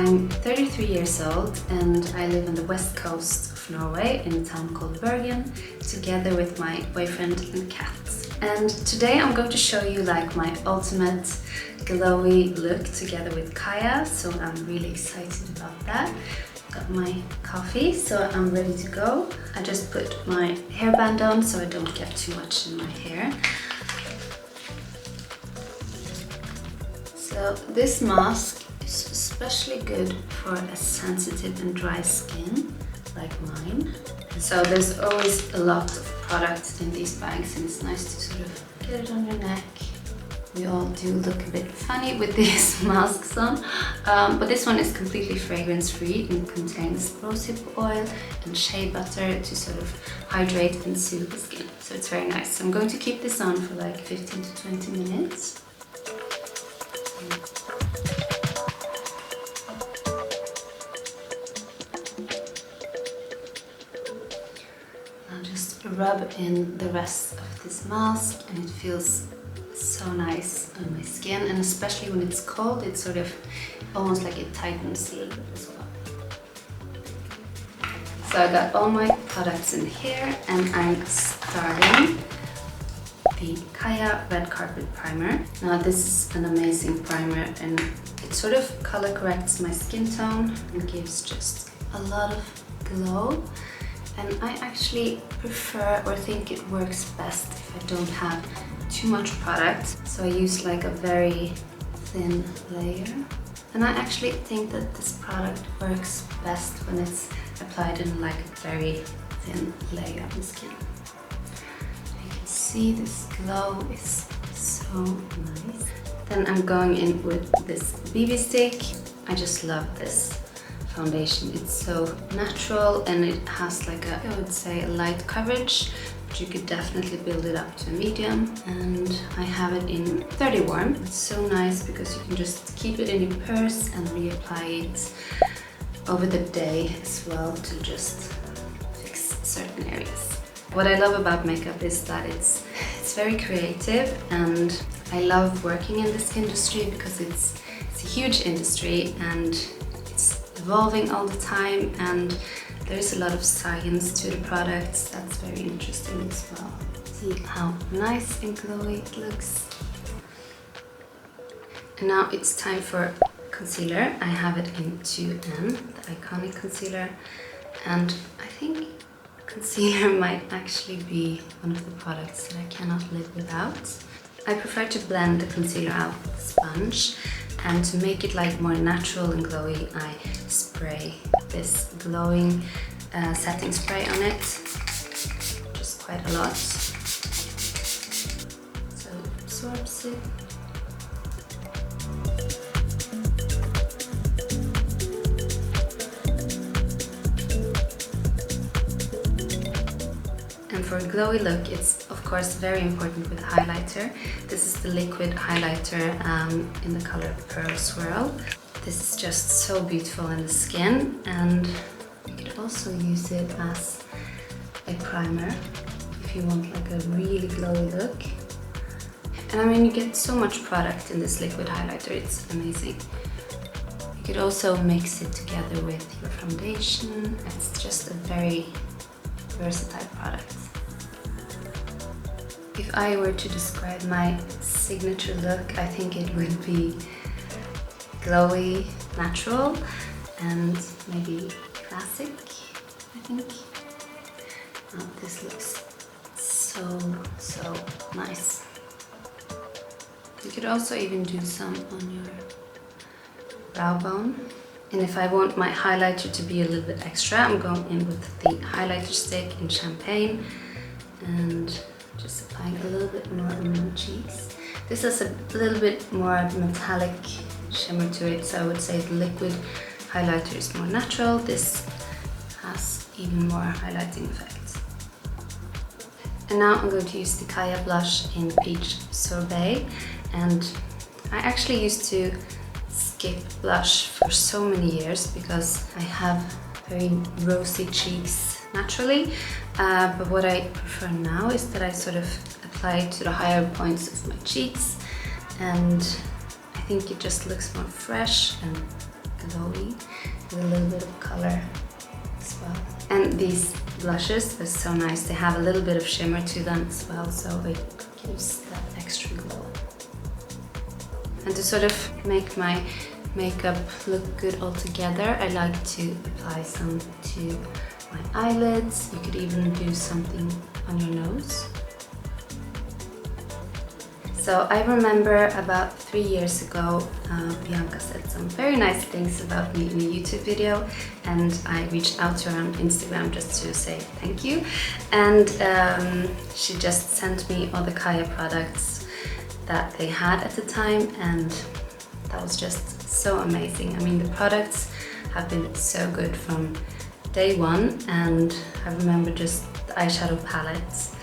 I'm 33 years old and I live on the west coast of Norway in a town called Bergen, together with my boyfriend and cat. And today I'm going to show you like my ultimate glowy look together with Kaya, so I'm really excited about that. Got my coffee, so I'm ready to go. I just put my hairband on so I don't get too much in my hair. So this mask is especially good for a sensitive and dry skin like mine. So there's always a lot of product in these bags and it's nice to sort of get it on your neck. We all do look a bit funny with these masks on, but this one is completely fragrance free and contains rosehip oil and shea butter to sort of hydrate and soothe the skin. So it's very nice. So I'm going to keep this on for like 15 to 20 minutes. I'll just rub in the rest of this mask and it feels so nice on my skin, and especially when it's cold, it's sort of almost like it tightens a little bit as well. So I got all my products in here and I'm starting the Kaya Red Carpet Primer. Now this is an amazing primer and it sort of color corrects my skin tone and gives just a lot of glow. And I actually prefer or think it works best if I don't have too much product. So I use like a very thin layer. And I actually think that this product works best when it's applied in like a very thin layer on the skin. You can see this glow is so nice. Then I'm going in with this BB stick. I just love this foundation. It's so natural and it has like a, I would say, a light coverage, but you could definitely build it up to a medium. And I have it in 30 warm. It's so nice because you can just keep it in your purse and reapply it over the day as well to just fix certain areas. What I love about makeup is that it's very creative, and I love working in this industry because it's a huge industry and evolving all the time, and there's a lot of science to the products that's very interesting as well. See how nice and glowy it looks. And now it's time for concealer. I have it in 2N, the Iconic concealer, and I think concealer might actually be one of the products that I cannot live without. I prefer to blend the concealer out with a sponge, and to make it like more natural and glowy, I spray this glowing setting spray on it, just quite a lot. So it absorbs it. And for a glowy look, it's of course very important with a highlighter. This is the liquid highlighter in the color Pearl Swirl. This is just so beautiful in the skin, and you could also use it as a primer if you want like a really glowy look. And I mean, you get so much product in this liquid highlighter, it's amazing. You could also mix it together with your foundation. It's just a very versatile product. If I were to describe my signature look, I think it would be glowy, natural, and maybe classic, I think. Oh, this looks so nice. You could also even do some on your brow bone. And if I want my highlighter to be a little bit extra, I'm going in with the highlighter stick in Champagne and just applying a little bit more on my cheeks. This has a little bit more metallic shimmer to it, so I would say the liquid highlighter is more natural. This has even more highlighting effect. And now I'm going to use the Kaya blush in Peach Sorbet, and I actually used to skip blush for so many years because I have very rosy cheeks naturally, but what I prefer now is that I sort of apply it to the higher points of my cheeks, and I think it just looks more fresh and glowy with a little bit of color as well. And these blushes are so nice. They have a little bit of shimmer to them as well, so it gives that extra glow. And to sort of make my makeup look good all together, I like to apply some to my eyelids. You could even do something on your nose. So I remember about 3 years ago, Bianca said some very nice things about me in a YouTube video, and I reached out to her on Instagram just to say thank you. And she just sent me all the Kaya products that they had at the time, and that was just so amazing. I mean, the products have been so good from day one, and I remember just the eyeshadow palettes.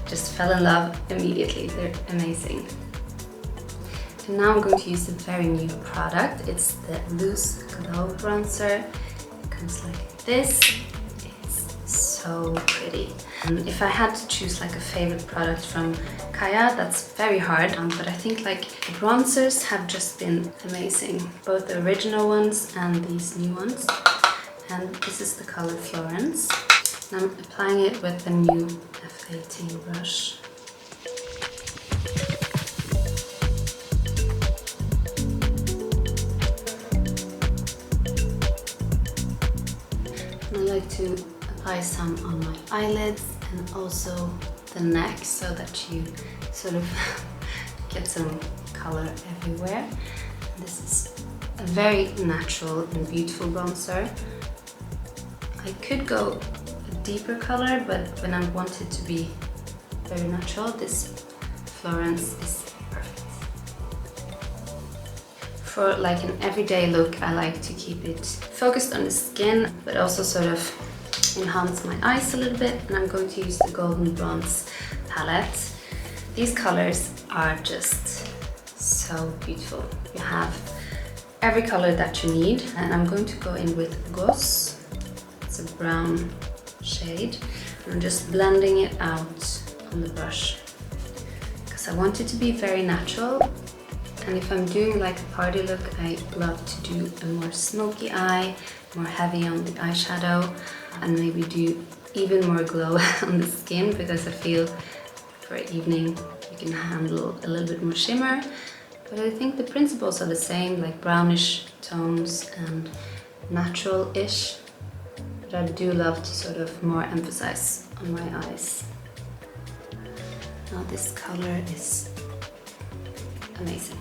Just fell in love immediately. They're amazing. And now I'm going to use a very new product. It's the Loose Glow Bronzer. It comes like this. It's so pretty. And if I had to choose like a favorite product from Kaya, that's very hard. But I think like the bronzers have just been amazing. Both the original ones and these new ones. And this is the color Florence. And I'm applying it with the new F18 brush. And I like to apply some on my eyelids and also the neck, so that you sort of get some color everywhere. And this is a very natural and beautiful bronzer. I could go deeper color, but when I want it to be very natural, this Florence is perfect. For like an everyday look, I like to keep it focused on the skin, but also sort of enhance my eyes a little bit, and I'm going to use the Golden Bronze palette. These colors are just so beautiful. You have every color that you need, and I'm going to go in with Goss. It's a brown shade, and I'm just blending it out on the brush because I want it to be very natural. And if I'm doing like a party look, I love to do a more smoky eye, more heavy on the eyeshadow, and maybe do even more glow on the skin, because I feel for evening you can handle a little bit more shimmer. But I think the principles are the same, like brownish tones and natural-ish. I do love to sort of more emphasize on my eyes. Now this color is amazing.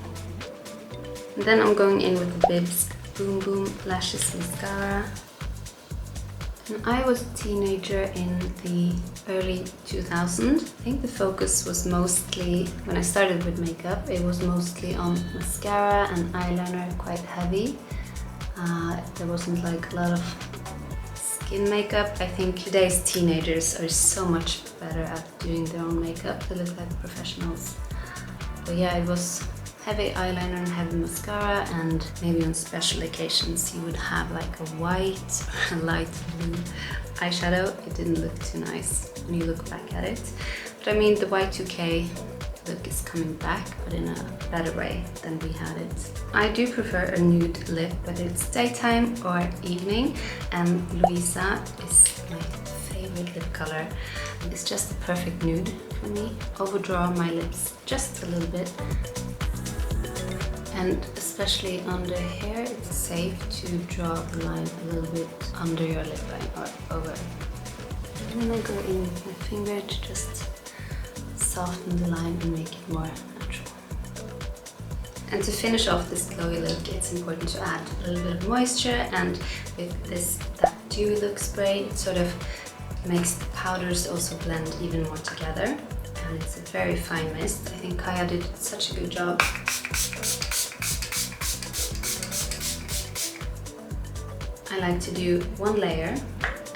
And then I'm going in with the BIBBZ Boom Boom Lashes Mascara. And I was a teenager in the early 2000s. I think the focus was mostly, when I started with makeup, it was mostly on mascara and eyeliner, quite heavy. There wasn't like a lot of skin makeup. I think today's teenagers are so much better at doing their own makeup. They look like professionals. But yeah, it was heavy eyeliner and heavy mascara, and maybe on special occasions you would have like a white or a light blue eyeshadow. It didn't look too nice when you look back at it. But I mean, the Y2K look is coming back, but in a better way than we had it. I do prefer a nude lip, whether it's daytime or evening, and LOVISA is my favorite lip color. It's just the perfect nude for me. Overdraw my lips just a little bit, and especially under here, it's safe to draw the line a little bit under your lip line or over. And then I go in with my finger to just soften the line and make it more natural. And to finish off this glowy look, it's important to add a little bit of moisture, and with that dewy look spray, it sort of makes the powders also blend even more together, and it's a very fine mist. I think Kaya did such a good job. I like to do one layer,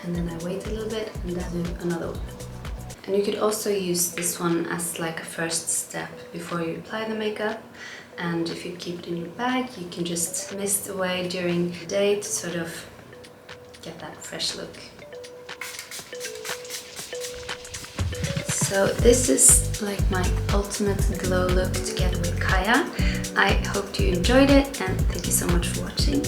and then I wait a little bit and then do another one. And you could also use this one as like a first step before you apply the makeup. And if you keep it in your bag, you can just mist away during the day to sort of get that fresh look. So this is like my ultimate glow look together with Kaya. I hope you enjoyed it, and thank you so much for watching.